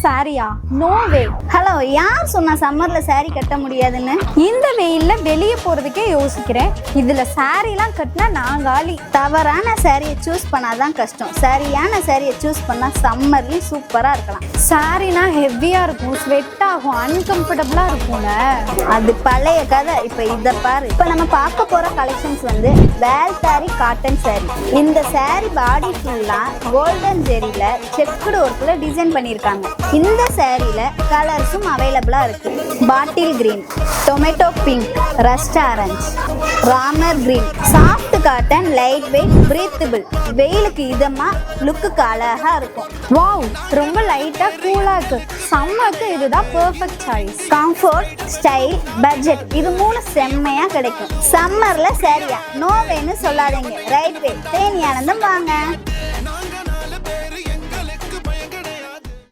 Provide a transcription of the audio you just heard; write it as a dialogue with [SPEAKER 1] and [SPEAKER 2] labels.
[SPEAKER 1] சாரியா? No வே.
[SPEAKER 2] Hello, யார் சொன்னா சம்மர்ல சாரி கட்ட முடியாதுன்னு?
[SPEAKER 1] இந்த வெயில்ல வெளியே போறதுக்கே யோசிக்கிறேன், இதுல சாரிலாம் கட்டினா நான் காலி.
[SPEAKER 2] தவறான சாரியை சூஸ் பண்ணாதான் கஷ்டம். சரியான சாரியை சூஸ் பண்ணா சம்மர்லயும் சூப்பரா இருக்கலாம்.
[SPEAKER 1] சாரினா ஹெவியா இருக்கும், ஸ்வெட் ஆகும், அன்கம்ஃபர்டபுளா இருக்கும்ல.
[SPEAKER 2] அது பழைய கதை. இப்ப இத பாரு. இப்ப நம்ம பார்க்க போற கலெக்ஷன்ஸ் வந்து வேல்தாரி காட்டன் சாரி. இந்த சாரி பாடி ஃபுல்லா கோல்டன் ஜெரியில செக்குடு ஒர்க்ல டிசைன் பண்ணியிருக்காங்க. இந்த சாரியில கலர்ஸும் அவைலபிளா இருக்கு. Bottle green, tomato pink, rust orange, Ramar green. Soft cotton, light weight, breathable. வெயிலுக்கு இதமா, லுக்குக்கு அழகா இருக்கும்.
[SPEAKER 1] வாவ், ரொம்ப லைட்டா கூலா இருக்கு. சம்மருக்கு இதுதான் perfect choice.
[SPEAKER 2] Comfort, style, budget, இது மூணு செம்மையா கிடைக்கும். சம்மர்ல சாரியா? நோ வேன்னு சொல்லாதீங்க. Right way. தேனி ஆனந்தம் வாங்க.